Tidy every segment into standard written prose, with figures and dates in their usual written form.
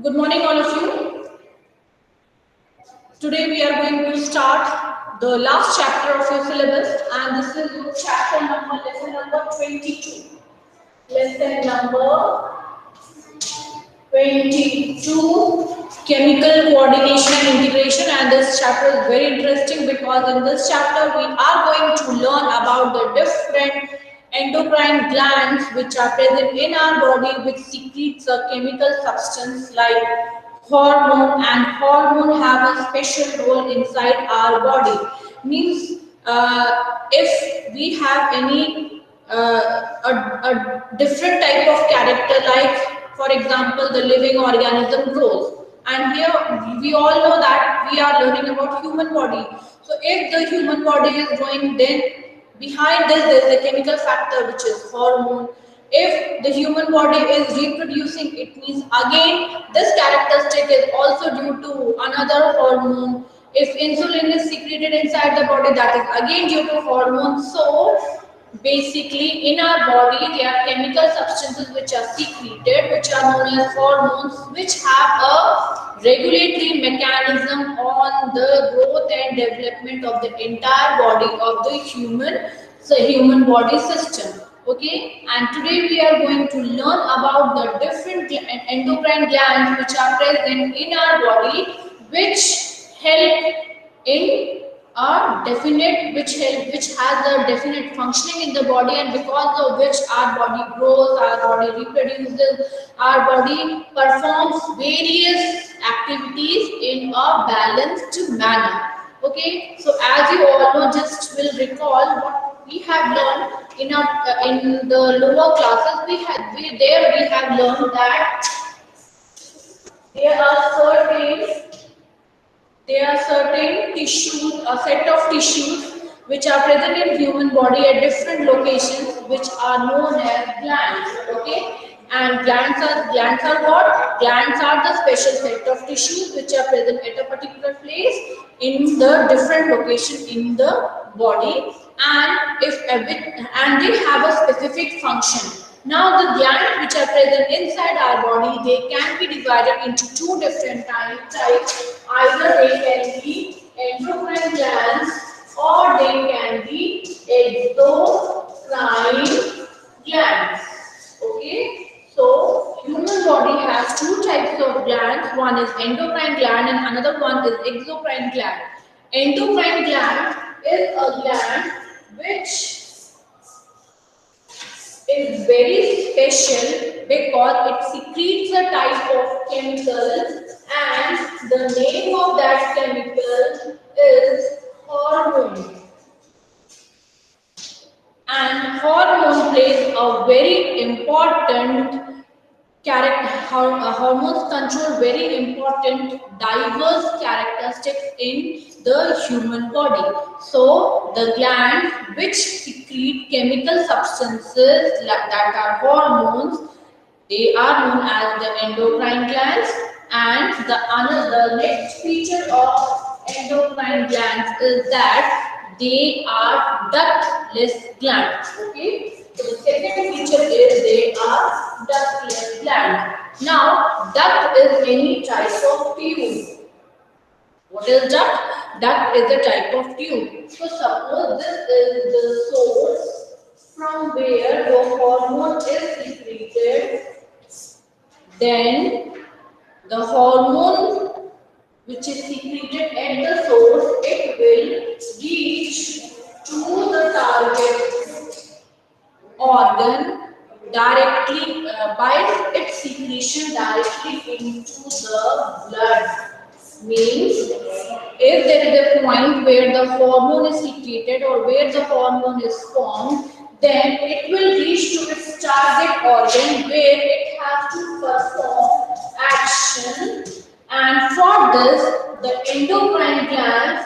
Good morning, all of you. Today we are going to start the last chapter of your syllabus, and this is your lesson number 22. Lesson number 22, chemical coordination and integration. And this chapter is very interesting because in this chapter we are going to learn about the different endocrine glands which are present in our body, which secretes a chemical substance like hormone, and hormone have a special role inside our body. Means if we have any a different type of character, like for example the living organism grows, and here we all know that we are learning about human body. So if the human body is growing, then behind this there is a chemical factor which is hormone. If the human body is reproducing, it means again this characteristic is also due to another hormone. If insulin is secreted inside the body, that is again due to hormone. So basically in our body there are chemical substances which are secreted, which are known as hormones, which have a regulatory mechanism on the growth and development of the entire body of the human body system. Okay, and today we are going to learn about the different endocrine glands which are present in our body, which help in a definite which has a definite functioning in the body, and because of which our body grows, our body reproduces, our body performs various activities in a balanced manner. Okay, so as you all know, just will recall what we have learned in the lower classes. We have learned that there are certain tissues, a set of tissues which are present in human body at different locations, which are known as glands. Okay, and glands are what? Glands are the special set of tissues which are present at a particular place in the different location in the body, and and they have a specific function. Now the glands which are present inside our body, they can be divided into two different types. Either they can be endocrine glands, or they can be exocrine glands. Okay, so human body has two types of glands. One is endocrine gland and another one is exocrine gland. Endocrine gland is a gland which is very special because it secretes a type of chemical, and the name of that chemical is hormone. And hormone plays a very important hormones control very important diverse characteristics in the human body. So the glands which secrete chemical substances that are hormones, they are known as the endocrine glands. And the next feature of endocrine glands is that they are ductless glands. Okay, so the second feature is they are ductless gland. Now, duct is any type of tube. What is duct? Duct is a type of tube. So suppose this is the source from where the hormone is secreted, then the hormone which is secreted at the source, it will reach to the target organ directly by its secretion directly into the blood. Means if there is a point where the hormone is secreted or where the hormone is formed, then it will reach to its target organ where it has to perform action. And for this, the endocrine glands,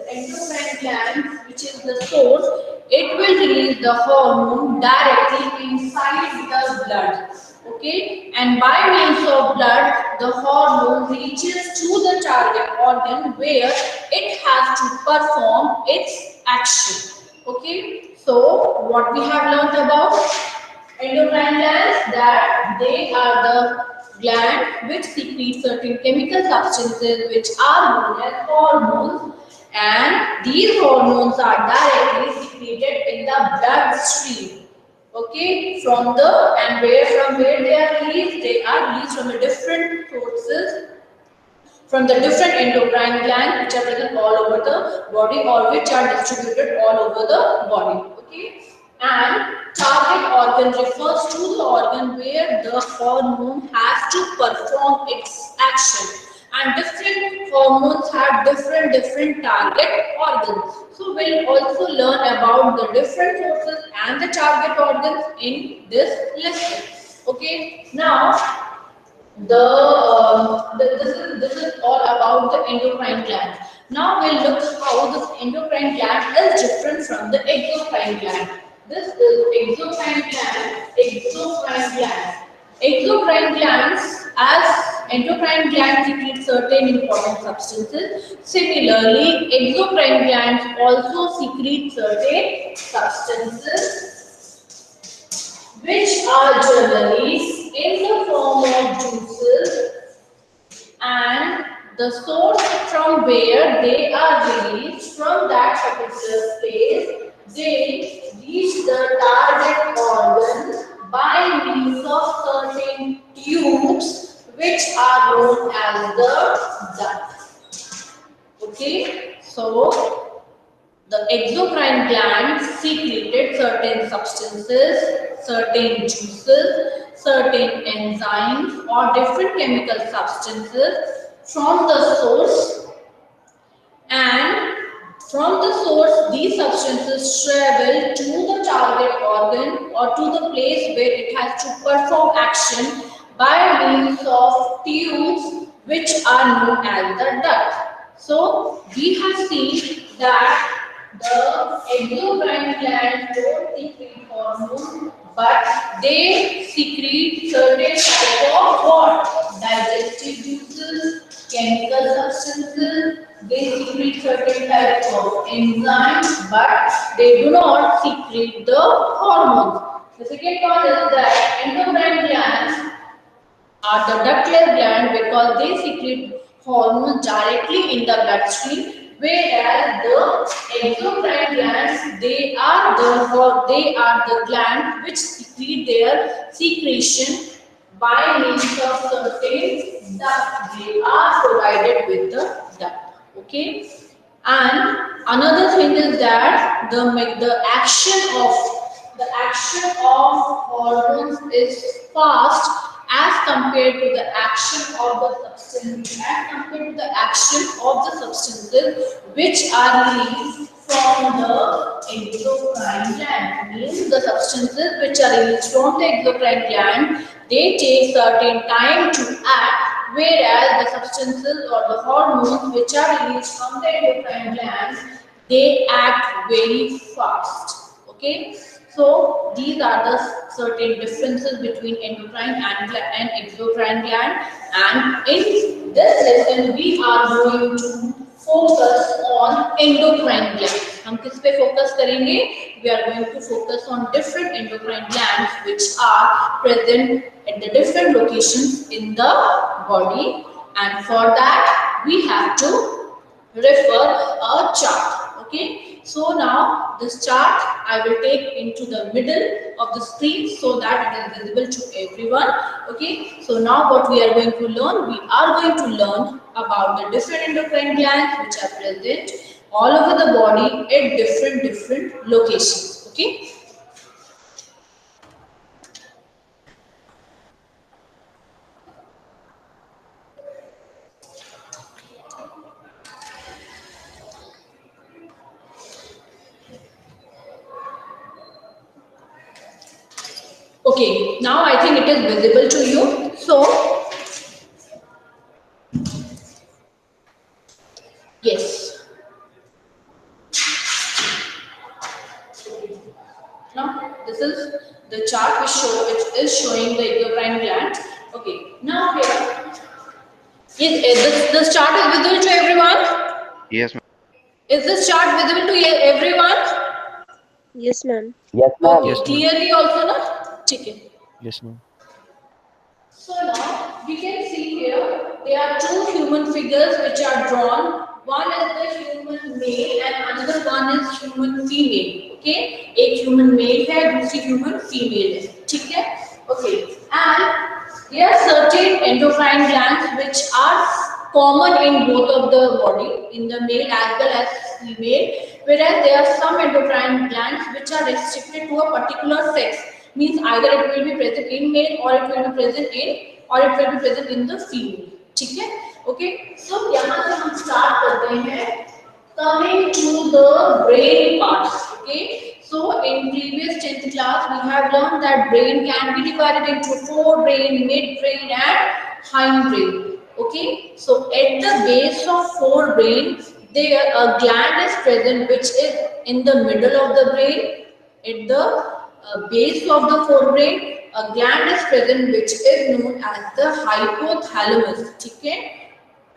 endocrine glands, which is the source, it will release the hormone directly inside the blood. Okay, and by means of blood, the hormone reaches to the target organ where it has to perform its action. Okay, so what we have learned about endocrine glands, that they are the gland which secrete certain chemical substances which are known as hormones, and these hormones are directly secreted in the bloodstream. Okay, from where they are released? They are released from the different sources, from the different endocrine glands which are present all over the body or which are distributed all over the body. Okay, and target organ refers to the organ where the hormone has to perform its action, and different hormones have different target organs. So we'll also learn about the different sources and the target organs in this lesson. Okay, now this is all about the endocrine gland. Now we'll look how this endocrine gland is different from the exocrine gland. This is exocrine gland. Exocrine gland. Exocrine glands, as endocrine glands secrete certain important substances. Similarly, exocrine glands also secrete certain substances which are generally in the form of juices, and the source from where they are released, from that particular place they reach the target organ by means of certain tubes which are known as the duct. Okay, so the exocrine glands secreted certain substances, certain juices, certain enzymes or different chemical substances from the source, and from the source these substances travel to the target organ or to the place where it has to perform action by means of tubes which are known as the duct. So we have seen that the exocrine glands don't secrete hormones, but they secrete certain type of what? Digestive juices, chemical substances. They secrete certain types of enzymes, but they do not secrete the hormones. The second one is that endocrine glands are the ductless gland because they secrete hormones directly in the bloodstream, whereas the exocrine glands they are the glands which secrete their secretion by means of certain duct. They are provided with the duct. Okay, and another thing is that the action of hormones is fast as compared to the action of the substances, which are released from the exocrine gland. Means the substances which are released from the exocrine gland, they take certain time to act, whereas the substances or the hormones which are released from the endocrine glands, they act very fast. Okay, so these are the certain differences between endocrine and exocrine gland, and in this lesson we are going to focus on endocrine gland. हम किस पे focus करेंगे? We are going to focus on different endocrine glands which are present at the different locations in the body, and for that we have to refer a chart. Okay, so now this chart I will take into the middle of the screen so that it is visible to everyone. Okay, so now what we are going to learn? We are going to learn about the different endocrine glands which are present all over the body at different locations. Okay. Okay, now I think it is visible to you. So, yes. Now, this is the chart which is showing the endocrine gland. Okay, now here, this chart is visible to everyone? Yes, ma'am. Is this chart visible to everyone? Yes, ma'am. Yes, Okay, ma'am. clearly also, na? Okay. Yes, ma'am. So now we can see here there are two human figures which are drawn. One is the human male and another one is human female. Okay, एक human male है, दूसरी human female है. ठीक है? Okay, and there are certain endocrine glands which are common in both of the body, in the male as well as female, whereas there are some endocrine glands which are restricted to a particular sex. Means either it will be present in male or it will be present in the female. ठीक है? Okay, so यहाँ से हम start करते हैं coming to the brain parts. Okay, so in previous 10th class we have learned that brain can be divided into forebrain, midbrain and hindbrain. Okay, so at the base of forebrain there a gland is present which is in the middle of the brain. At the base of the forebrain a gland is present which is known as the hypothalamus. ठीक है,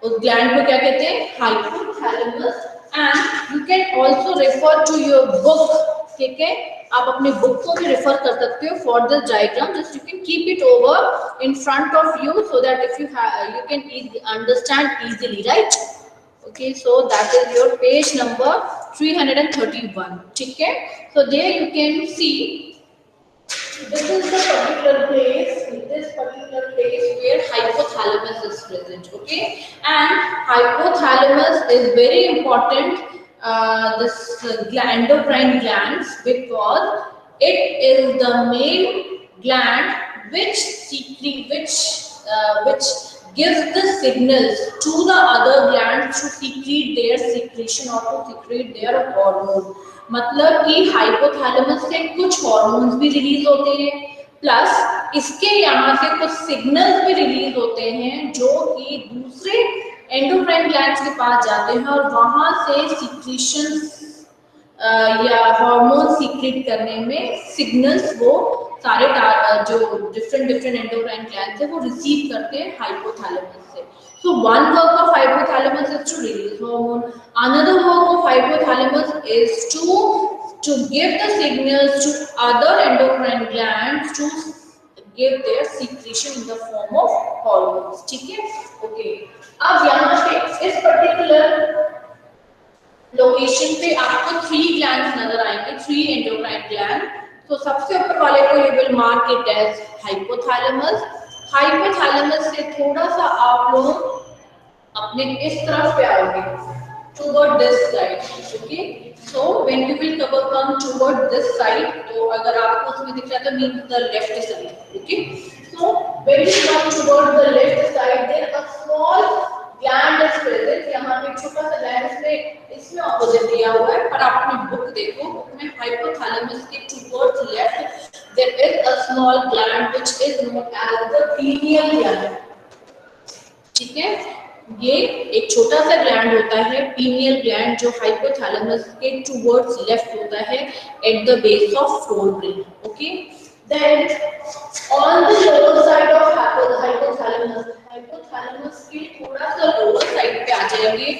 उस gland को क्या कहते हैं? Hypothalamus. And you can also refer to your book. ठीक है, आप अपने बुक को भी रेफर कर सकते हो for this diagram. Just you can keep it over in front of you so that if you have you can understand easily, right? Okay, so that is your page number 331. ठीक है, so there you can see this is the particular place where hypothalamus is present. Okay, and hypothalamus is very important, this endocrine glands, because it is the main gland which gives the signals to the other glands to secrete their secretion or to secrete their hormone. मतलब कि hypothalamus से कुछ hormones भी release होते हैं, plus इसके यहाँ से कुछ सिग्नल्स भी रिलीज होते हैं जो कि दूसरे एंडोक्राइन ग्लैंड्स के पास जाते हैं और वहां से सिक्रीशंस या हार्मोन सीक्रेट करने में सिग्नल्स वो सारे जो डिफरेंट एंडोक्राइन ग्लैंड्स है वो रिसीव करते हैं हाइपोथैलेमस से. So one work of hypothalamus is to release hormone. Another work of hypothalamus is to give the signals to other endocrine glands to give their secretion in the form of hormones. ठीक है? Okay. अब यहाँ पे इस particular location पे आपको 3 glands नजर आएंगे, 3 endocrine glands. तो सबसे ऊपर वाले को you will mark it as hypothalamus. Hypothalamus से थोड़ा सा आप लोग अपने इस तरफ पे आओगे, toward this side. Okay, so when you will come toward this side, तो अगर आपको उसमें दिख रहा है तो means the left side. Okay, so when you come toward the left side there a small gland is present. यहाँ पे छोटा सा gland इसमें ऑपोजिट दिया हुआ है, पर आप अपनी बुक देखो, बुक में हाइपोथैलेमस के towards left there is a small gland which is known as the pineal gland. ठीक है, ये एक छोटा सा ग्लैंड होता है pineal gland जो हाइपोथैलेमस के towards left होता है at the base of forebrain. Okay, then on the lower side of hypothalamus के थोड़ा सा lower side पे आ जाएंगे,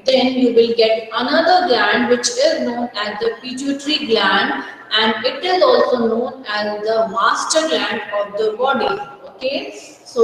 then you will get another gland which is known as the pituitary gland, and it is also known as the master gland of the body. Okay, so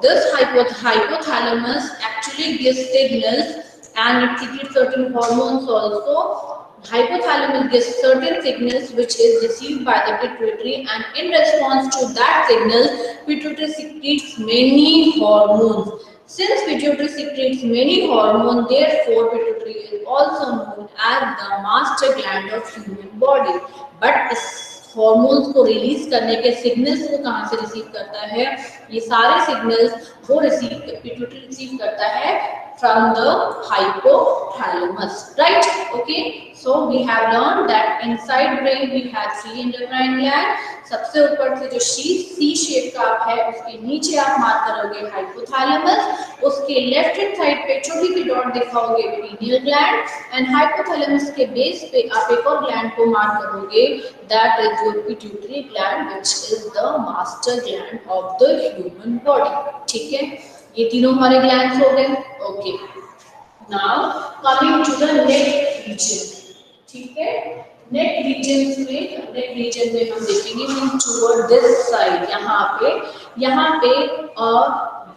this hypothalamus actually gives signals and it secretes certain hormones also. Hypothalamus gives certain signals which is received by the pituitary, and in response to that signal pituitary secretes many hormones. Since pituitary secretes many hormones, therefore pituitary is also known as the master gland of human body. But इस hormones को release करने के signals को कहाँ से receive करता है? ये सारे सिग्नल्स वो पिट्यूटरी रिसीव करता है from the hypothalamus, right? Okay, so we have learned that inside brain we have 3 endocrine glands. सबसे ऊपर से जो सी शेप का आप है उसके नीचे आप मार्क करोगे हाइपोथैलेमस, उसके लेफ्ट हैंड साइड पे छोटी सी डॉट दिखाओगे pineal gland, एंड हाइपोथैलेमस के बेस पे आप एक और ग्लैंड को मार्क करोगे, that is your pituitary gland which is the master gland of the human body. ठीक है, ये तीनों हमारे ग्लैंड्स हो गए. Okay, now coming to the neck region. ठीक है, नेक रीजन में हम देखेंगे टुवर्ड दिस साइड, यहाँ पे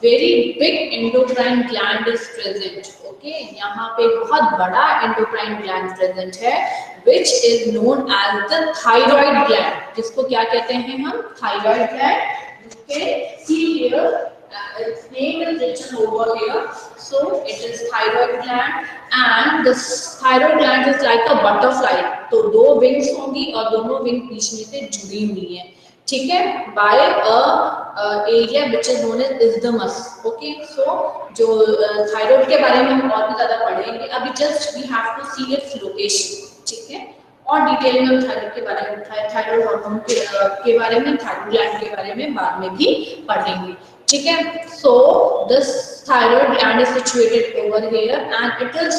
very big endocrine gland is present. Okay, यहाँ पे बहुत बड़ा एंडोक्राइन ग्लैंड प्रेजेंट है which is known as the thyroid gland, जिसको क्या कहते हैं हम, thyroid gland। Okay, see here, its name is written over here, so it is thyroid gland, and this thyroid gland is like a butterfly, तो दो wings होंगी और दोनों wing बीच में से जुड़ी हुई हैं, ठीक है, by a area which is known as isthmus। Okay, so जो थायराइड के बारे में हम और भी ज्यादा पढ़ेंगे, अभी just we have to see its location, ठीक है, और डिटेल में हम थायराइड के बारे में, थायराइड हार्मोन के बारे में, थायराइड ग्लैंड के बारे में बाद में भी पढ़ेंगे, ठीक है। So this thyroid gland is situated over here and it is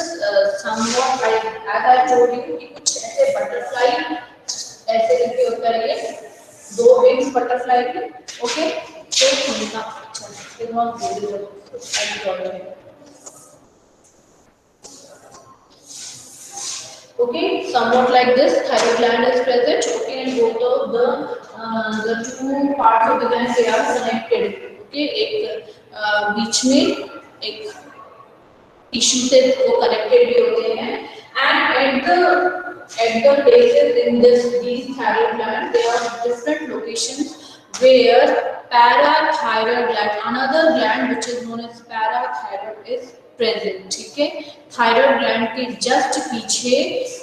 somewhat like, as I told you, कि कुछ ऐसे बटरफ्लाई ऐसे करके होता है, ये दो विंग्स बटरफ्लाई के। ओके, तो सुनना अच्छा है, बहुत बोल रहे हो। Okay, somewhat like this, thyroid gland is present. Okay, and both of the two parts of the gland they are connected. Okay, एक बीच में एक टिश्यू से वो कनेक्टेड भी होते हैं, and at the bases in these thyroid gland there are different locations where parathyroid gland, another gland which is known as parathyroid is present, ठीक है। थायराइड ग्लैंड के जस्ट पीछे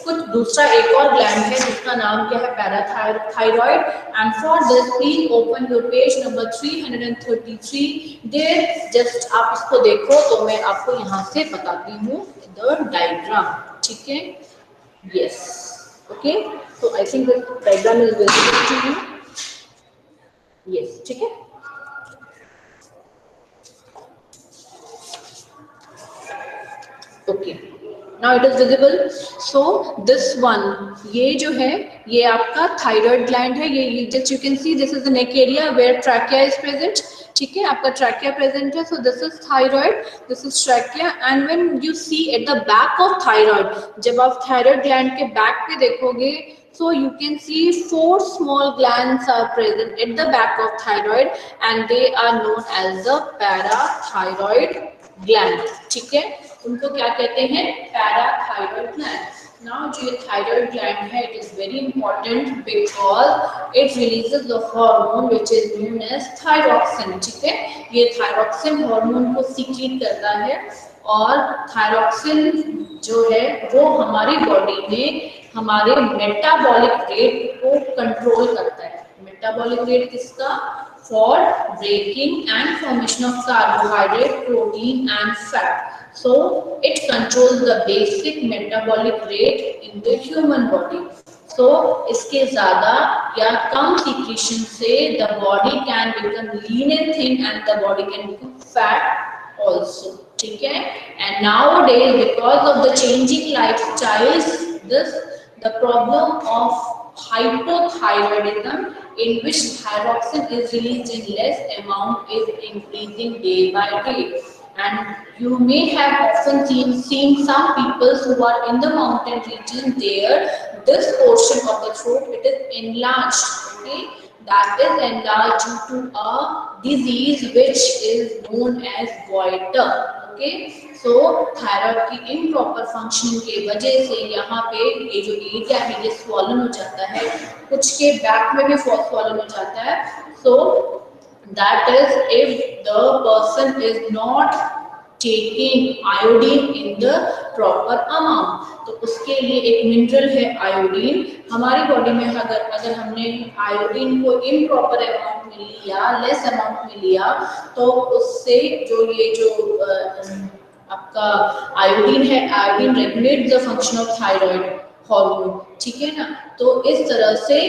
कुछ दूसरा एक और ग्लैंड है जिसका नाम क्या है, parathyroid. And for this please open your page number 333 there, just आप इसको देखो तो मैं आपको यहाँ से बताती हूँ द डायग्राम, ठीक है। यस, ओके, तो I think the diagram is visible to you. Yes, ठीक है। Okay, now it is visible. So this one, ये जो है ये आपका थायराइड ग्लैंड है, ये just you can see this is the neck area where trachea is present, ठीक है, आपका ट्रैकिया प्रेजेंट है। So this is thyroid, this is trachea, and when you see at the back of thyroid, जब आप thyroid gland के back पे देखोगे, so you can see 4 small glands are present at the back of thyroid and they are known as the parathyroid gland, ठीक है, उनको क्या कहते हैं, पैराथायरॉइड ग्लैंड। नाउ जो ये थायराइड ग्लैंड है, it is very important because it releases the hormone which is known as thyroxine, ठीक है, ये थायरॉक्सिन हार्मोन को सीक्रेट करता है, और थायरॉक्सिन जो है वो हमारी बॉडी में हमारे मेटाबॉलिक रेट को कंट्रोल करता है। मेटाबॉलिक रेट किसका, for breaking and formation of carbohydrate, protein and fat. So it controls the basic metabolic rate in the human body. So इसके ज़्यादा या कम secretion से the body can become lean and thin and the body can become fat also, ठीक है। And nowadays because of the changing lifestyles, the problem of hypothyroidism in which thyroxine is released in less amount is increasing day by day. And you may have often seen some people who are in the mountain region, there this portion of the throat it is enlarged, okay, that is enlarged due to a disease which is known as goiter, okay। so thyroid की improper functioning के वजह से यहाँ पे ये जो area है ये swollen हो जाता है, कुछ के बैक में भी swollen हो जाता है। so that is if the person is not taking iodine in the proper amount। तो उसके लिए एक मिनरल है आयोडीन, हमारी बॉडी में अगर हमने आयोडीन को इम्प्रॉपर अमाउंट में लिया, लेस अमाउंट में लिया, तो उससे जो ये जो आपका आयोडीन है, iodine regulate the function of thyroid hormone, ठीक है ना। तो इस तरह से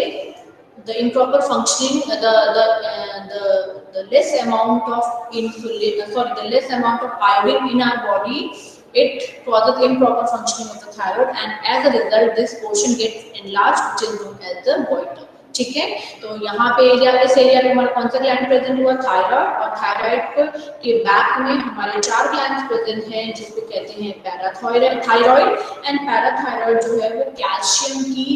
the improper functioning, the less amount of insulin, the less amount of iodine in our body, it causes improper functioning of the thyroid, and as a result this portion gets enlarged, which is known as the goiter, ठीक है। तो यहाँ पे area, इस area में हमारा कौन सा ग्लैंड प्रेजेंट हुआ, थायराइड, और थायराइड के बैक में हमारे 4 ग्लैंड्स प्रेजेंट हैं जिसको कहते हैं पैराथायरॉइड। एंड पैराथायरॉइड जो है वो कैल्शियम की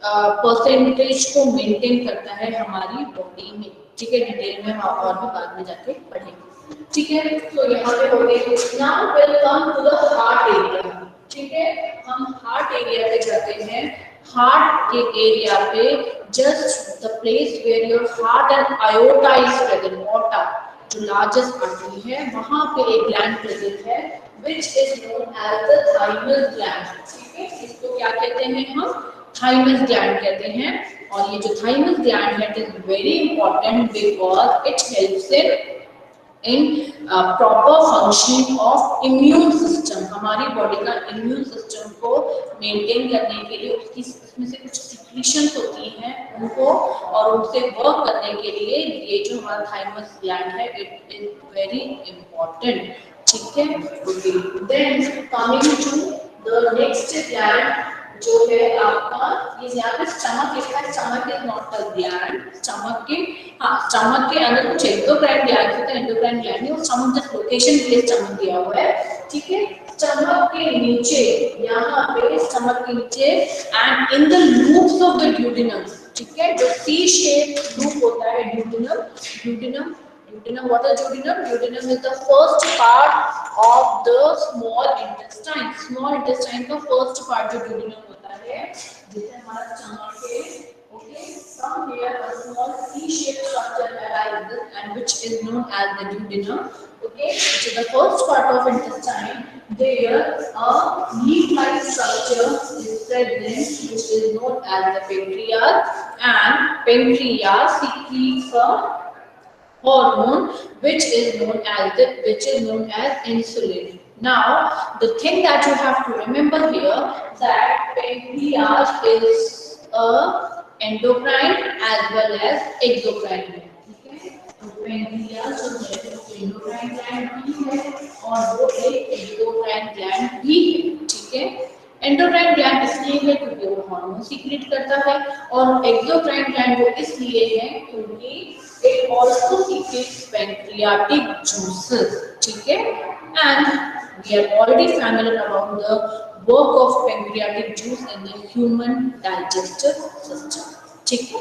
परसेंटेज को मेंटेन करता है हमारी बॉडी में, ठीक है। डिटेल में हम और भी बाद में जाके पढ़ेंगे। ठीक है, तो यहाँ पे हो गए। Now will come to the heart area. ठीक है, हम हार्ट एरिया पे जाते हैं। हार्ट के एरिया पे just the place where your heart and aorta is present, मोटा जो लार्जेस्ट आर्टरी है वहां पे एक ग्लैंड प्रेजेंट है which is known as the thymus gland। ठीक है, इसको क्या कहते हैं हम? थाइमस ग्लैंड कहते हैं। और ये जो थाइमस ग्लैंड है it is very important because it helps in proper functioning of immune system. हमारी बॉडी का इम्यून सिस्टम को मेंटेन करने के लिए उसकी उसमें से कुछ सिक्रीशंस होती हैं उनको, और उनसे वर्क करने के लिए ये जो हमारा थाइमस ग्लैंड है इट इज वेरी इंपॉर्टेंट। ठीक है, okay. Then coming to the next gland जो है आपका, ये यहाँ पे स्टमक लिखा है। Stomach is not a gland. Stomach के, हाँ, स्टमक के अंदर कुछ एंडोक्राइन ग्लैंड होता है, एंडोक्राइन ग्लैंड नहीं, वो स्टमक जस्ट लोकेशन के लिए स्टमक दिया हुआ है। ठीक है, स्टमक के नीचे, यहाँ पे स्टमक के नीचे and in the loops of the duodenum. ठीक है, जो सी शेप लूप होता है duodenum, duodenum duodenum. What is duodenum? Duodenum is the first part of the small intestine. Small intestine का first part जो duodenum होता है, जिसे हमारा stomach है, okay, from here a small C-shaped structure arises and which is known as the duodenum. Okay, which is the first part of intestine. There a leaf-like structure is present, which is known as the pancreas, and pancreas secretes a hormone which is known as insulin. Now the thing that you have to remember here that pancreas is a endocrine as well as exocrine gland. ठीक है, तो pancreas जो है वो endocrine gland भी है और वो एक exocrine gland भी है। ठीक है, एंडोक्राइन ग्लैंड इसलिए है क्योंकि वो हार्मोन सीक्रेट करता है, और एक्सोक्राइन ग्लैंड वो इसलिए है क्योंकि it also secretes pancreatic juices. ठीक है, and we are already familiar about the work of pancreatic juice in the human digestive system. ठीक है,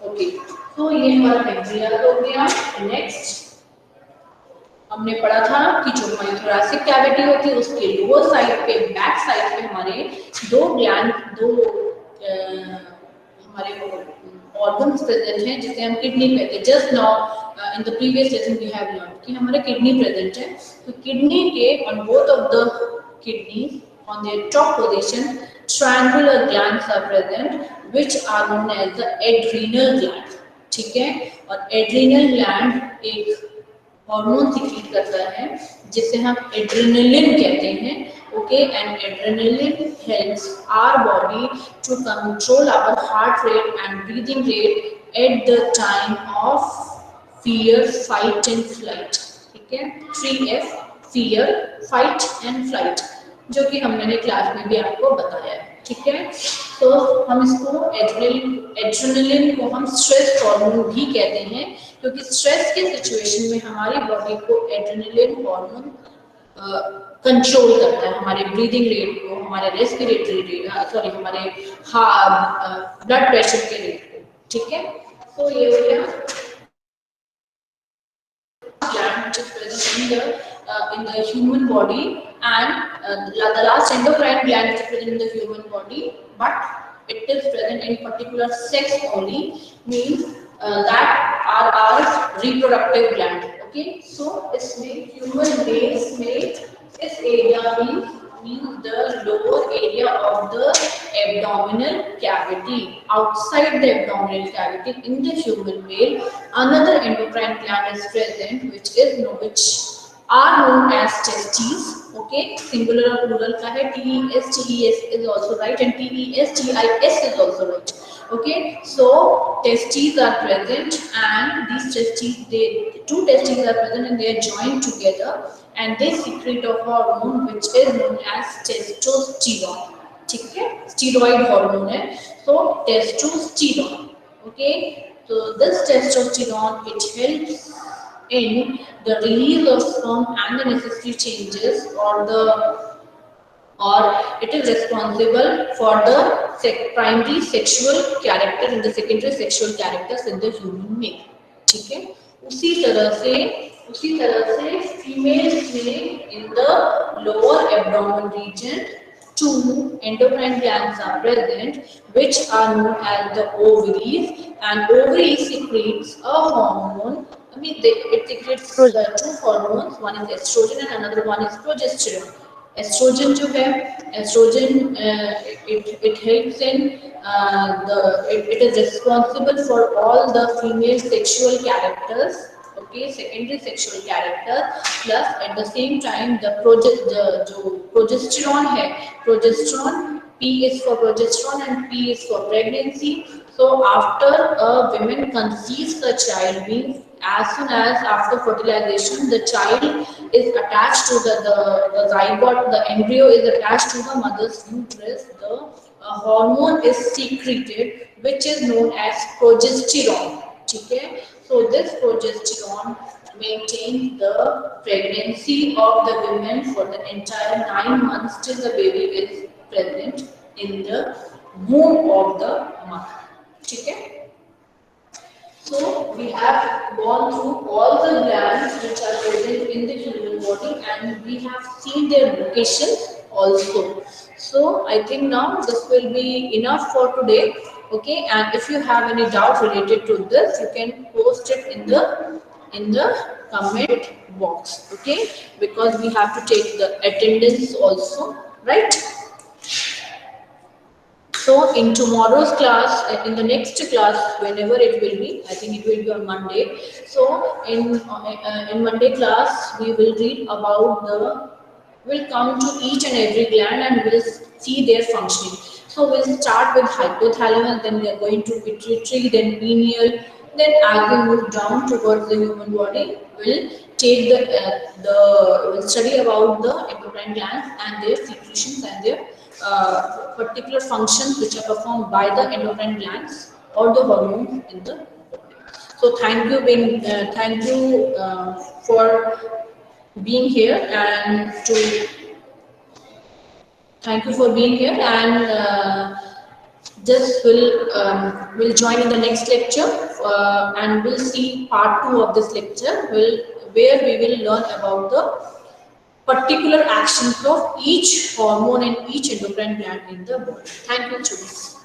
ओके, तो ये हमारा पैंक्रियास हो गया। नेक्स्ट हमने पढ़ा था कि जो हमारी थोरैसिक कैविटी होती है उसके लोअर साइड पे, बैक साइड पे हमारे दो ग्लैंड, दो हमारे ऑर्गन्स प्रेजेंट हैं जिसे हम किडनी कहते हैं। Just now in the previous lesson we have learn कि हमारे किडनी प्रेजेंट है। तो किडनी के on both of the kidney on their top position triangular glands are present which are known as the adrenal gland. ठीक है, और adrenal gland एक hormone secrete करता है जिसे हम एड्रेनलिन कहते हैं। Okay, and adrenaline helps our body to control our heart rate and breathing rate at the time of fear, fight and flight. ठीक है, 3F, fear, fight and flight, जो कि हमने क्लास में भी आपको बताया है। ठीक है, तो हम इसको एड्रेनलिन को हम स्ट्रेस हार्मोन भी कहते हैं क्योंकि स्ट्रेस के सिचुएशन में हमारी बॉडी को एड्रेनलिन हार्मोन कंट्रोल करता है, हमारे ब्रीदिंग रेट को, हमारे रेस्पिरेटरी रेट, सॉरी हमारे ब्लड प्रेशर के रेट को। ठीक है, तो ये हो गया gland which is present in the human body, and the last endocrine gland which is present in the human body, but it is present in particular sex only, means that are our reproductive gland. Okay, so इसमें human males में इस area means the lower area of the abdominal cavity. Outside the abdominal cavity in the human male, another endocrine gland is present which are known as testes. Okay, singular और plural का है, TES is also right and TES is also right. Okay, so testes are present and these testes, two testes are present and they are joined together and they secrete a hormone which is known as testosterone. ठीक है, steroid hormone है, so testosterone. Okay, so this testosterone it helps in the release of sperm and the necessary changes or it is responsible for the primary sexual character and the secondary sexual characters in the human male. ठीक है, उसी तरह से उसी तरह से females में in the lower abdomen region, two endocrine glands are present, which are known as the ovaries, and ovaries secretes a hormone. I mean, it secretes Progesterone. two hormones. One is estrogen and another one is progesterone. Estrogen जो है, estrogen it helps in it is responsible for all the female sexual characters, okay, secondary sexual characters, plus at the same time the जो progesterone है, progesterone, P is for progesterone and P is for pregnancy. So after a woman conceives a child, means as soon as after fertilization, the child is attached to the zygote, the embryo is attached to the mother's uterus, the hormone is secreted, which is known as progesterone. Okay? So this progesterone maintains the pregnancy of the women for the entire 9 months till the baby is present in the womb of the mother. Okay? So we have gone through all the glands which are present in the human body, and we have seen their location also. So I think now this will be enough for today. Okay, and if you have any doubt related to this, you can post it in the comment box. Okay, because we have to take the attendance also, right? So in tomorrow's class, in the next class, whenever it will be, I think it will be on Monday. So in Monday class, we will read about we'll come to each and every gland and we'll see their functioning. So we'll start with hypothalamus, then we are going to pituitary, then pineal, then as we move down towards the human body, we'll take we'll study about the endocrine glands and their secretions and their particular functions which are performed by the endocrine glands or the hormones in the body. So thank you for being here and to thank you for being here, and just will join in the next lecture, and we'll see part 2 of this lecture where we will learn about the particular actions of each hormone and each endocrine gland in the body. Thank you, students.